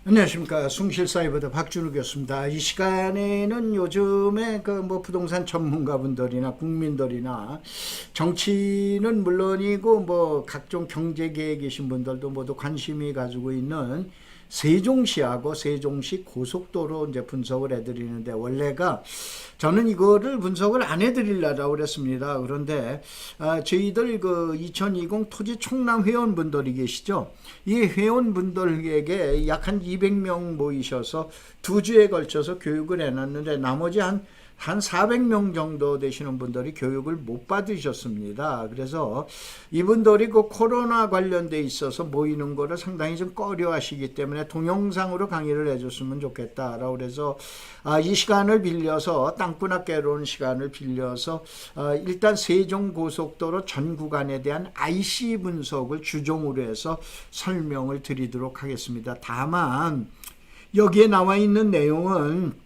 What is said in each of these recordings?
안녕하십니까. 숭실사이버대 박준우 교수입니다. 이 시간에는 요즘에 부동산 전문가분들이나 국민들이나 정치는 물론이고 각종 경제 계획 계신 분들도 모두 관심이 가지고 있는 세종시하고 세종시 고속도로 이제 분석을 해드리는데, 원래가 저는 이거를 분석을 안 해드리려고 그랬습니다. 그런데 저희들 2020 토지 총남 회원분들이 계시죠. 이 회원분들에게 약 한 200명 모이셔서 2주에 걸쳐서 교육을 해놨는데, 나머지 한 400명 정도 되시는 분들이 교육을 못 받으셨습니다. 그래서 이분들이 코로나 관련돼 있어서 모이는 거를 상당히 좀 꺼려 하시기 때문에 동영상으로 강의를 해줬으면 좋겠다라고 그래서 이 시간을 빌려서, 땅꾼학개론 시간을 빌려서 일단 세종고속도로 전 구간에 대한 IC 분석을 주종으로 해서 설명을 드리도록 하겠습니다. 다만 여기에 나와 있는 내용은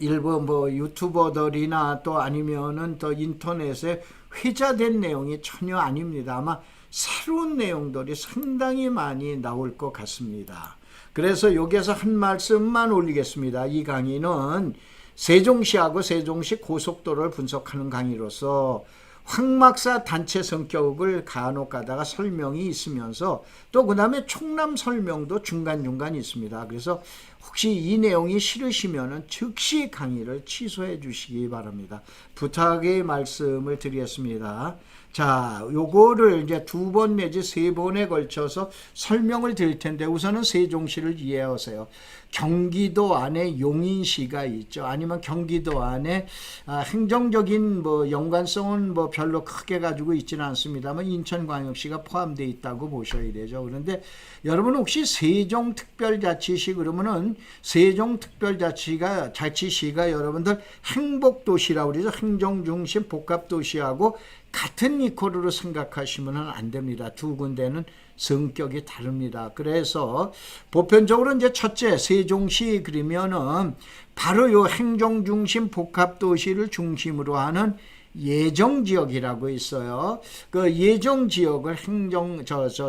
일부 유튜버들이나 또 아니면은 또 인터넷에 회자된 내용이 전혀 아닙니다. 아마 새로운 내용들이 상당히 많이 나올 것 같습니다. 그래서 여기에서 한 말씀만 올리겠습니다. 이 강의는 세종시하고 세종시 고속도로를 분석하는 강의로서 황막사 단체 성격을 간혹 가다가 설명이 있으면서 또 그 다음에 총남 설명도 중간중간 있습니다. 그래서 혹시 이 내용이 싫으시면 즉시 강의를 취소해 주시기 바랍니다. 부탁의 말씀을 드리겠습니다. 자, 요거를 이제 2번 내지 3번에 걸쳐서 설명을 드릴 텐데, 우선은 세종시를 이해하세요. 경기도 안에 용인시가 있죠. 아니면 경기도 안에 행정적인 연관성은 별로 크게 가지고 있지는 않습니다만 인천광역시가 포함되어 있다고 보셔야 되죠. 그런데 여러분 혹시 세종특별자치시 그러면은 세종특별자치시가 여러분들 행복도시라고 그러죠. 행정중심 복합도시하고 같은 이퀄으로 생각하시면 안 됩니다. 두 군데는 성격이 다릅니다. 그래서 보편적으로 이제 첫째 세종시 그러면은 바로 요 행정중심 복합도시를 중심으로 하는 예정지역이라고 있어요. 그 예정지역을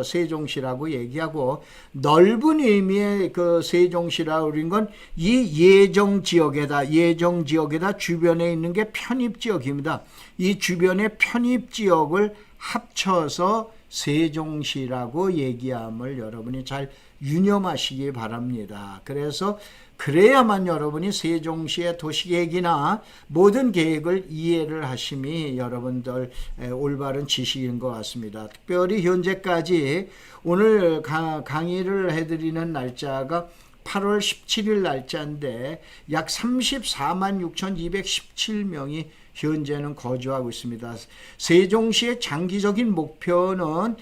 세종시라고 얘기하고, 넓은 의미의 그 세종시라고 그린 건 이 예정지역에다 주변에 있는 게 편입지역입니다. 이 주변의 편입지역을 합쳐서 세종시라고 얘기함을 여러분이 잘 유념하시기 바랍니다. 그래서 그래야만 여러분이 세종시의 도시계획이나 모든 계획을 이해를 하심이 여러분들 올바른 지식인 것 같습니다. 특별히 현재까지 오늘 강의를 해드리는 날짜가 8월 17일 날짜인데 약 34만 6,217명이 현재는 거주하고 있습니다. 세종시의 장기적인 목표는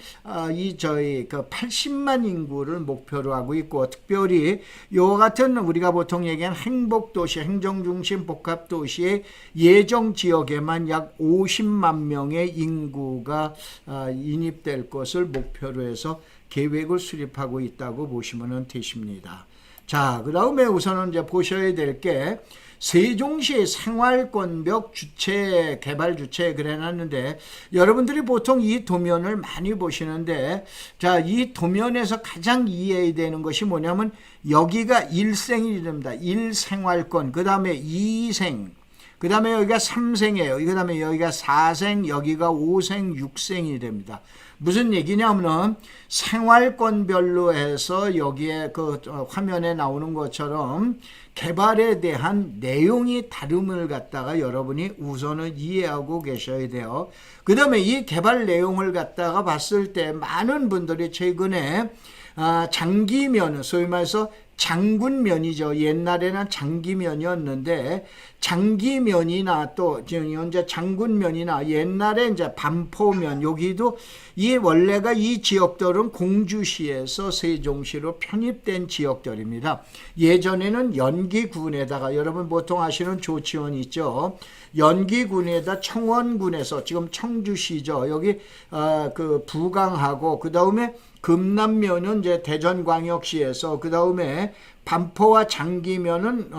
저희 80만 인구를 목표로 하고 있고, 특별히 요 같은 우리가 보통 얘기하는 행복도시, 행정중심 복합도시의 예정 지역에만 약 50만 명의 인구가 인입될 것을 목표로 해서 계획을 수립하고 있다고 보시면 되십니다. 자, 그 다음에 우선은 이제 보셔야 될 게 세종시 생활권벽 주체 개발 주체 그래 놨는데, 여러분들이 보통 이 도면을 많이 보시는데, 자, 이 도면에서 가장 이해해야 되는 것이 뭐냐면 여기가 1생이 됩니다. 1생활권, 그 다음에 2생, 그 다음에 여기가 3생이에요. 그 다음에 여기가 4생, 여기가 5생, 6생이 됩니다. 무슨 얘기냐면은 생활권별로 해서 여기에 화면에 나오는 것처럼 개발에 대한 내용이 다름을 갖다가 여러분이 우선은 이해하고 계셔야 돼요. 그 다음에 이 개발 내용을 갖다가 봤을 때 많은 분들이 최근에 장기면, 소위 말해서 장군면이죠. 옛날에는 장기면이었는데 장기면이나 또 현재 장군면이나 옛날에 이제 반포면, 여기도 원래가 이 지역들은 공주시에서 세종시로 편입된 지역들입니다. 예전에는 연기군에다가, 여러분 보통 아시는 조치원 있죠. 연기군에다 청원군에서, 지금 청주시죠. 여기 부강하고, 그 다음에 금남면은 이제 대전광역시에서, 그 다음에 반포와 장기면은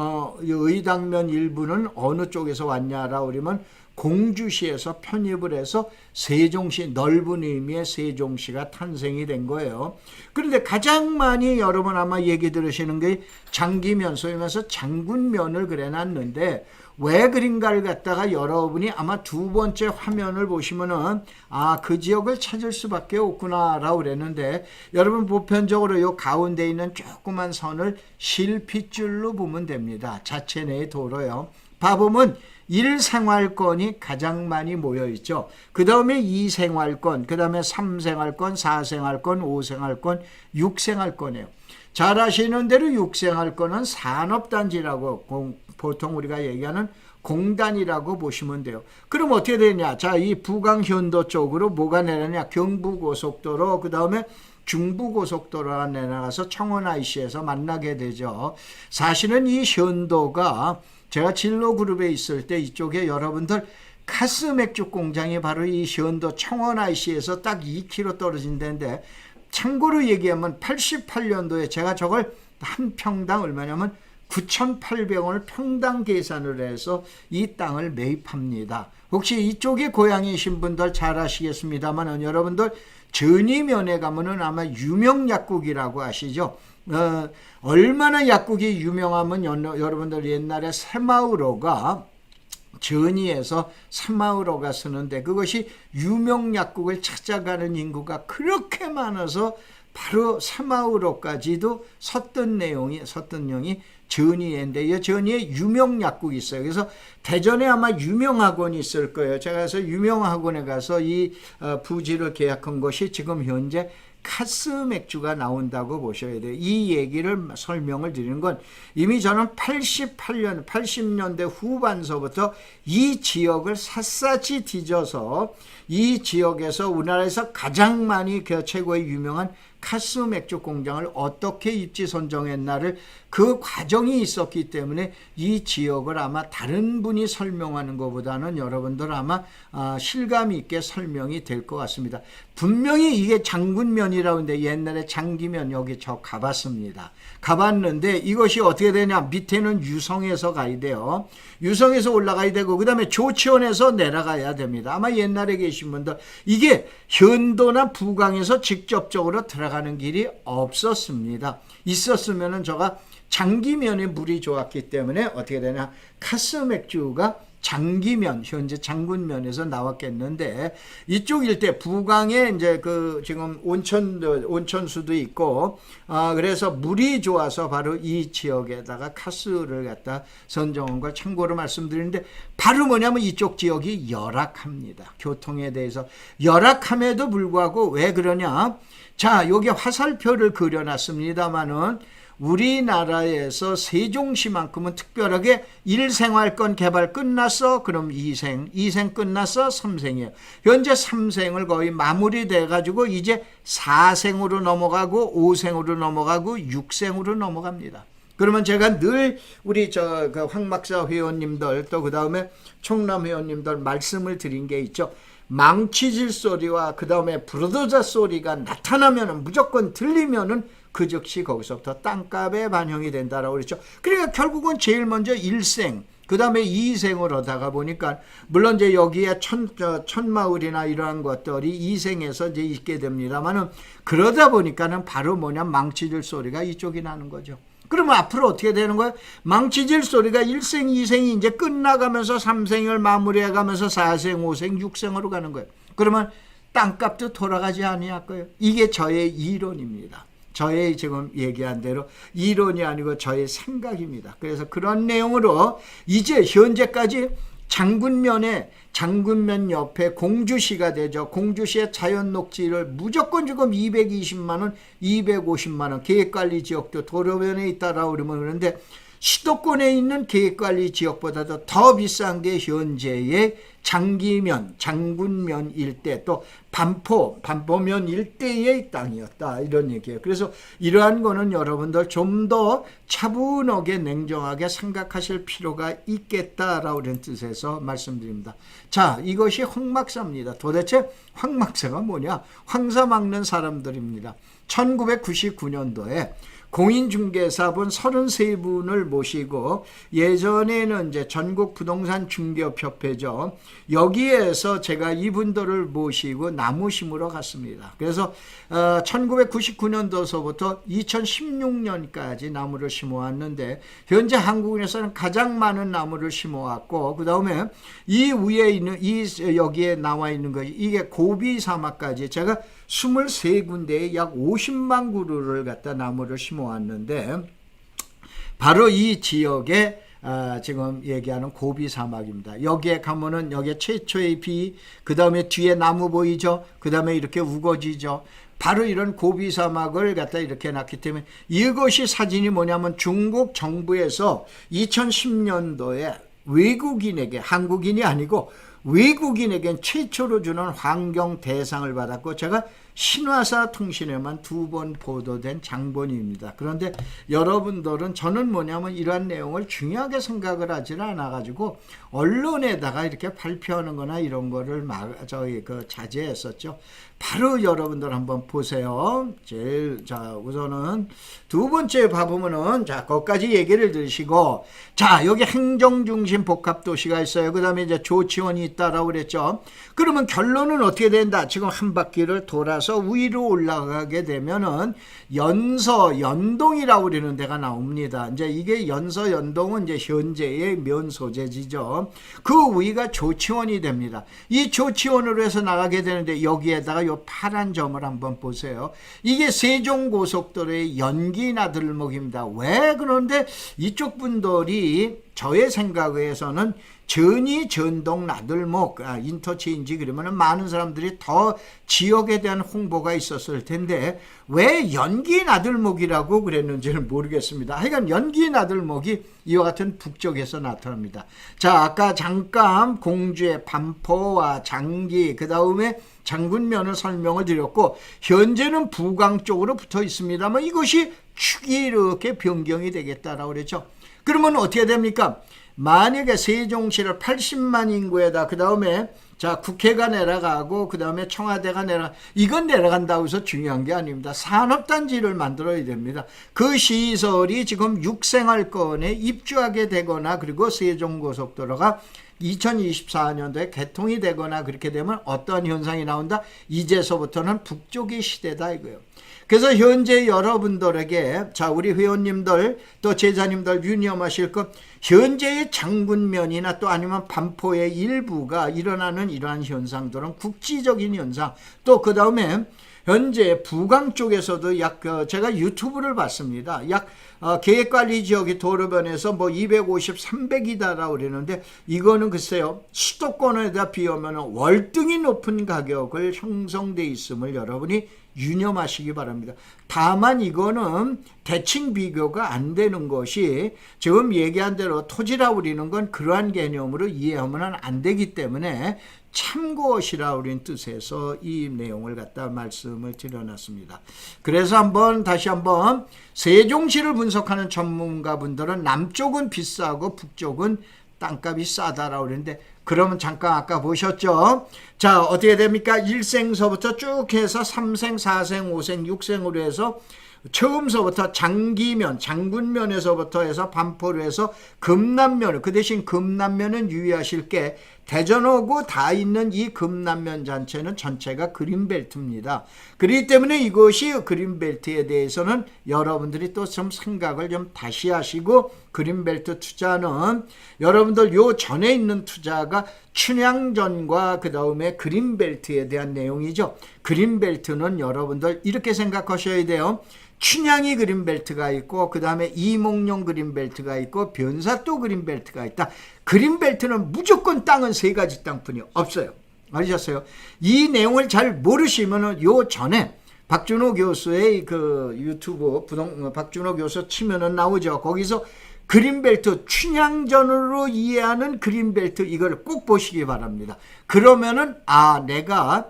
의당면 일부는 어느 쪽에서 왔냐라고 그러면 공주시에서 편입을 해서 세종시, 넓은 의미의 세종시가 탄생이 된 거예요. 그런데 가장 많이 여러분 아마 얘기 들으시는 게 장기면, 소위 말해서 장군면을 그려놨는데 왜 그린가를 갖다가 여러분이 아마 두 번째 화면을 보시면은 그 지역을 찾을 수밖에 없구나 라고 그랬는데, 여러분 보편적으로 요 가운데 있는 조그만 선을 실핏줄로 보면 됩니다. 자체 내의 도로요. 봐보면 1생활권이 가장 많이 모여있죠. 그 다음에 2생활권, 그 다음에 3생활권, 4생활권, 5생활권, 6생활권이에요. 잘 아시는 대로 6생활권은 산업단지라고 보통 우리가 얘기하는 공단이라고 보시면 돼요. 그럼 어떻게 되냐? 자, 이 부강현도 쪽으로 뭐가 내려냐? 경부고속도로, 그 다음에 중부고속도로가 내려가서 청원 IC에서 만나게 되죠. 사실은 이 현도가 제가 진로그룹에 있을 때 이쪽에 여러분들 카스맥주 공장이 바로 이 현도 청원 IC에서 딱 2km 떨어진 데인데, 참고로 얘기하면 88년도에 제가 저걸 한 평당 얼마냐면 9,800원을 평당 계산을 해서 이 땅을 매입합니다. 혹시 이쪽에 고향이신 분들 잘 아시겠습니다만 여러분들 전이면에 가면은 아마 유명약국이라고 아시죠? 얼마나 약국이 유명하면 여러분들 옛날에 새마을호가 전이에서 새마을호가 쓰는데, 그것이 유명약국을 찾아가는 인구가 그렇게 많아서 바로 새마을호까지도 섰던 내용이 전이인데, 이 전이에 유명약국이 있어요. 그래서 대전에 아마 유명학원이 있을 거예요. 제가 그래서 유명학원에 가서 이 부지를 계약한 것이 지금 현재 카스 맥주가 나온다고 보셔야 돼요. 이 얘기를 설명을 드리는 건 이미 저는 80년대 후반서부터 이 지역을 샅샅이 뒤져서 이 지역에서 우리나라에서 가장 많이 최고의 유명한 카스 맥주 공장을 어떻게 입지 선정했나를 그 과정이 있었기 때문에 이 지역을 아마 다른 분이 설명하는 것보다는 여러분들 아마 실감 있게 설명이 될 것 같습니다. 분명히 이게 장군면이라고 하는데 옛날에 장기면 여기 저 가봤습니다. 가봤는데 이것이 어떻게 되냐, 밑에는 유성에서 가야 돼요. 유성에서 올라가야 되고 그 다음에 조치원에서 내려가야 됩니다. 아마 옛날에 계신 분들 이게 현도나 부강에서 직접적으로 들어가는 길이 없었습니다. 있었으면은 제가 장기면에 물이 좋았기 때문에 어떻게 되냐, 카스 맥주가 장기면, 현재 장군면에서 나왔겠는데, 이쪽 일대 부강에 이제 그 지금 온천수도 있고, 그래서 물이 좋아서 바로 이 지역에다가 카스를 갖다 선정한 걸 참고로 말씀드리는데, 바로 뭐냐면 이쪽 지역이 열악합니다. 교통에 대해서 열악함에도 불구하고 왜 그러냐? 자, 여기 화살표를 그려놨습니다만은 우리나라에서 세종시만큼은 특별하게 1생활권 개발 끝났어. 그럼 2생 끝났어. 3생이에요. 현재 3생을 거의 마무리돼 가지고 이제 4생으로 넘어가고 5생으로 넘어가고 6생으로 넘어갑니다. 그러면 제가 늘 우리 황박사 회원님들 또 그다음에 총남 회원님들 말씀을 드린 게 있죠. 망치질 소리와 그다음에 부르도자 소리가 나타나면은 무조건 들리면은 그 즉시 거기서부터 땅값에 반영이 된다라고 그랬죠. 그러니까 결국은 제일 먼저 1생, 그 다음에 2생을 하다가 보니까 물론 이제 여기에 천마을이나 이러한 것들이 2생에서 이제 있게 됩니다만은 그러다 보니까는 바로 망치질 소리가 이쪽이 나는 거죠. 그러면 앞으로 어떻게 되는 거예요? 망치질 소리가 1생, 2생이 이제 끝나가면서 3생을 마무리해가면서 4생, 5생, 6생으로 가는 거예요. 그러면 땅값도 돌아가지 아니할 거예요. 이게 저의 이론입니다. 저의 지금 얘기한 대로 이론이 아니고 저의 생각입니다. 그래서 그런 내용으로 이제 현재까지 장군면 옆에 공주시가 되죠. 공주시의 자연 녹지를 무조건 지금 220만 원, 250만 원 계획관리 지역도 도로변에 있다라고 그러는데 수도권에 있는 계획관리 지역보다도 더 비싼 게 현재의 장기면, 장군면 일대 또 반포면 일대의 땅이었다 이런 얘기예요. 그래서 이러한 거는 여러분들 좀 더 차분하게 냉정하게 생각하실 필요가 있겠다라고 그런 뜻에서 말씀드립니다. 자, 이것이 황막사입니다. 도대체 황막사가 뭐냐? 황사 막는 사람들입니다. 1999년도에 공인중개사분 33분을 모시고 예전에는 이제 전국 부동산 중개업협회죠. 여기에서 제가 이분들을 모시고 나무 심으러 갔습니다. 그래서 1999년도서부터 2016년까지 나무를 심어왔는데 현재 한국에서는 가장 많은 나무를 심어왔고, 그 다음에 이 위에 있는 여기에 나와 있는 거, 이게 고비 사막까지 제가 23군데에 약 50만 그루를 갖다 나무를 심어왔는데, 바로 이 지역에 지금 얘기하는 고비 사막입니다. 여기에 가면은 여기에 최초의 비, 그 다음에 뒤에 나무 보이죠? 그 다음에 이렇게 우거지죠? 바로 이런 고비 사막을 갖다 이렇게 놨기 때문에, 이것이 사진이 뭐냐면 중국 정부에서 2010년도에 외국인에게, 한국인이 아니고 외국인에겐 최초로 주는 환경 대상을 받았고, 제가 신화사 통신에만 2번 보도된 장본입니다. 그런데 여러분들은, 저는 뭐냐면 이러한 내용을 중요하게 생각을 하지는 않아가지고 언론에다가 이렇게 발표하는 거나 이런 거를 자제했었죠. 바로 여러분들 한번 보세요. 우선은 두 번째 봐보면은, 거기까지 얘기를 들으시고, 여기 행정중심 복합도시가 있어요. 그 다음에 이제 조치원이 있다라고 그랬죠. 그러면 결론은 어떻게 된다? 지금 한 바퀴를 돌아서 위로 올라가게 되면은 연동이라고 그러는 데가 나옵니다. 이제 이게 연동은 이제 현재의 면소재지죠. 그 위가 조치원이 됩니다. 이 조치원으로 해서 나가게 되는데, 여기에다가 요 파란 점을 한번 보세요. 이게 세종고속도로의 연기나들목입니다. 왜 그런데 이쪽 분들이 저의 생각에서는 전이 전동 나들목 인터체인지 그러면 많은 사람들이 더 지역에 대한 홍보가 있었을 텐데 왜 연기 나들목이라고 그랬는지는 모르겠습니다. 하여간 연기 나들목이 이와 같은 북쪽에서 나타납니다. 아까 잠깐 공주의 반포와 장기, 그 다음에 장군면을 설명을 드렸고, 현재는 부강 쪽으로 붙어 있습니다만 이것이 축이 이렇게 변경이 되겠다라고 그랬죠. 그러면 어떻게 됩니까? 만약에 세종시를 80만 인구에다, 그 다음에 국회가 내려가고, 그 다음에 청와대가 이건 내려간다고 해서 중요한 게 아닙니다. 산업단지를 만들어야 됩니다. 그 시설이 지금 육생활권에 입주하게 되거나, 그리고 세종고속도로가 2024년도에 개통이 되거나 그렇게 되면 어떤 현상이 나온다? 이제서부터는 북쪽의 시대다 이거예요. 그래서 현재 여러분들에게, 우리 회원님들 또 제자님들 유념하실 것, 현재의 장군면이나 또 아니면 반포의 일부가 일어나는 이러한 현상들은 국지적인 현상, 또 그 다음에 현재 부강 쪽에서도 제가 유튜브를 봤습니다. 계획관리지역이 도로변에서 250, 300이다라고 그러는데, 이거는 글쎄요, 수도권에다 비하면 월등히 높은 가격을 형성돼 있음을 여러분이 유념하시기 바랍니다. 다만 이거는 대칭 비교가 안 되는 것이, 지금 얘기한 대로 토지라 우리는 건 그러한 개념으로 이해하면 안 되기 때문에 참고시라 우린 뜻에서 이 내용을 갖다 말씀을 드려놨습니다. 그래서 다시 한번 세종시를 분석하는 전문가분들은 남쪽은 비싸고 북쪽은 땅값이 싸다라고 그랬는데, 그러면 잠깐 아까 보셨죠? 어떻게 됩니까? 1생서부터 쭉 해서 3생, 4생, 5생, 6생으로 해서 처음서부터 장기면, 장군면에서부터 해서 반포로 해서 금남면, 그 대신 금남면은 유의하실 게, 대전하고 다 있는 이 금남면 자체는 전체가 그린벨트입니다. 그렇기 때문에 이것이 그린벨트에 대해서는 여러분들이 또 좀 생각을 좀 다시 하시고, 그린벨트 투자는 여러분들 요 전에 있는 투자가 춘향전과 그 다음에 그린벨트에 대한 내용이죠. 그린벨트는 여러분들 이렇게 생각하셔야 돼요. 춘향이 그린벨트가 있고, 그 다음에 이몽룡 그린벨트가 있고, 변사또 그린벨트가 있다. 그린벨트는 무조건 땅은 3가지 땅뿐이 없어요. 알으셨어요? 이 내용을 잘 모르시면은 요 전에 박준호 교수의 그 유튜브 박준호 교수 치면은 나오죠. 거기서 그린벨트, 춘향전으로 이해하는 그린벨트, 이걸 꼭 보시기 바랍니다. 그러면은 내가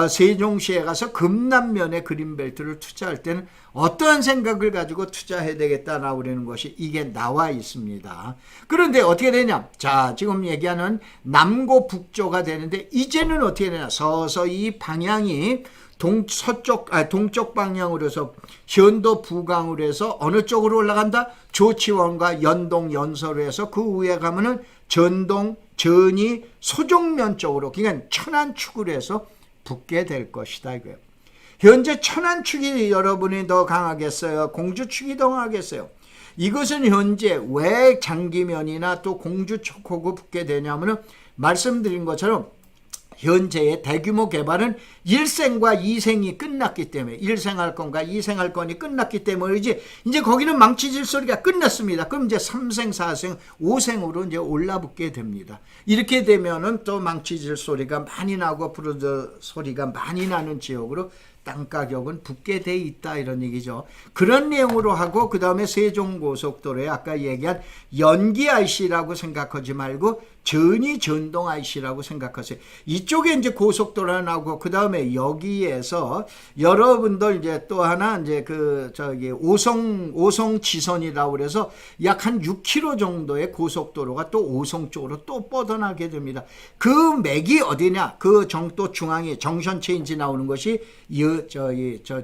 세종시에 가서 금남면에 그린벨트를 투자할 때는 어떠한 생각을 가지고 투자해야 되겠다라고 그러는 것이 이게 나와 있습니다. 그런데 어떻게 되냐? 지금 얘기하는 남고 북조가 되는데, 이제는 어떻게 되냐? 서서히 방향이 동쪽 방향으로 해서 현도 부강으로 해서 어느 쪽으로 올라간다? 조치원과 연동 연서로 해서 그 위에 가면은 전동 전이 소종면 쪽으로 그러니까 천안축을 해서 붙게 될 것이다 이거예요. 현재 천안축이 여러분이 더 강하겠어요? 공주축이 더 강하겠어요? 이것은 현재 왜 장기면이나 또 공주축하고 붙게 되냐면은 말씀드린 것처럼 현재의 대규모 개발은 1생과 2생이 끝났기 때문에 1생할 건가 2생할 건이 끝났기 때문이지 이제 거기는 망치질 소리가 끝났습니다. 그럼 이제 3생, 4생, 5생으로 이제 올라붙게 됩니다. 이렇게 되면은 또 망치질 소리가 많이 나고 부르드 소리가 많이 나는 지역으로 땅가격은 붙게 돼 있다 이런 얘기죠. 그런 내용으로 하고 그 다음에 세종고속도로에 아까 얘기한 연기 IC라고 생각하지 말고 전이 전동 IC라고 생각하세요. 이쪽에 이제 고속도로가 나오고 그 다음에 여기에서 여러분들 이제 또 하나 이제 그 저기 오송 지선이라고 그래서 약 한 6km 정도의 고속도로가 또 오송 쪽으로 또 뻗어나게 됩니다. 그 맥이 어디냐? 그 정도 중앙에 정션 체인지 나오는 것이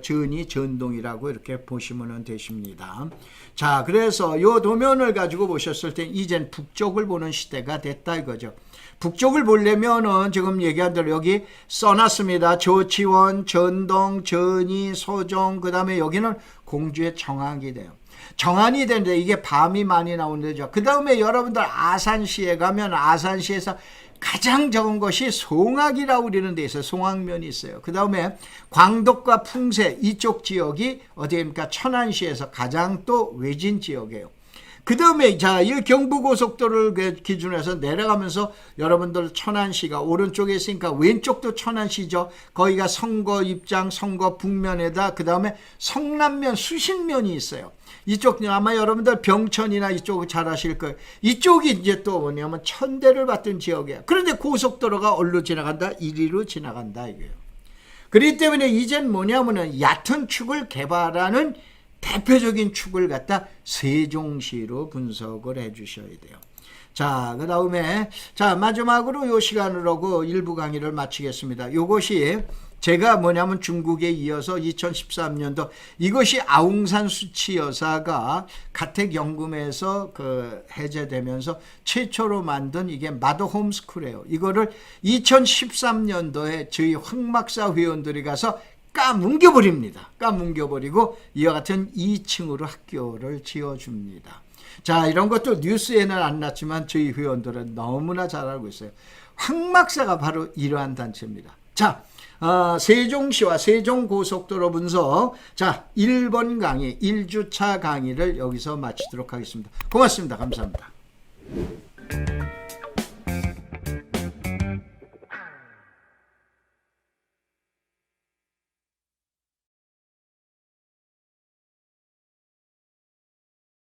전이 전동이라고 이렇게 보시면 되십니다. 자, 그래서 요 도면을 가지고 보셨을 때 이젠 북쪽을 보는 시대가 됐다 이거죠. 북쪽을 보려면은 지금 얘기한 대로 여기 써놨습니다. 조치원, 전동, 전이, 소종, 그 다음에 여기는 공주의 정안이 돼요. 정안이 되는데 이게 밤이 많이 나오는 데죠. 그 다음에 여러분들 아산시에 가면 아산시에서 가장 적은 것이 송악이라고 그러는 데 있어요. 송악면이 있어요. 그 다음에 광덕과 풍세 이쪽 지역이 어디입니까? 천안시에서 가장 또 외진 지역이에요. 그 다음에 자, 이 경부고속도로를 기준으로 해서 내려가면서 여러분들 천안시가 오른쪽에 있으니까 왼쪽도 천안시죠. 거기가 성거 입장, 성거 북면에다 그 다음에 성남면, 수신면이 있어요. 이쪽 아마 여러분들 병천이나 이쪽 잘 아실 거예요. 이쪽이 이제 또 뭐냐면 천대를 받던 지역이에요. 그런데 고속도로가 어디로 지나간다? 이리로 지나간다 이거예요. 그렇기 때문에 이젠 뭐냐면은 얕은 축을 개발하는 대표적인 축을 갖다 세종시로 분석을 해 주셔야 돼요. 자, 그 다음에 자 마지막으로 요 시간으로 그 일부 강의를 마치겠습니다. 요것이 제가 뭐냐면 중국에 이어서 2013년도 이것이 아웅산 수치 여사가 가택연금에서 그 해제되면서 최초로 만든 이게 마더 홈스쿨이에요. 이거를 2013년도에 저희 황막사 회원들이 가서 까뭉겨버립니다. 까뭉겨버리고 이와 같은 2층으로 학교를 지어줍니다. 자, 이런 것도 뉴스에는 안 났지만 저희 회원들은 너무나 잘 알고 있어요. 황막사가 바로 이러한 단체입니다. 자, 세종시와 세종고속도로 분석. 자, 1번 강의, 1주차 강의를 여기서 마치도록 하겠습니다. 고맙습니다. 감사합니다.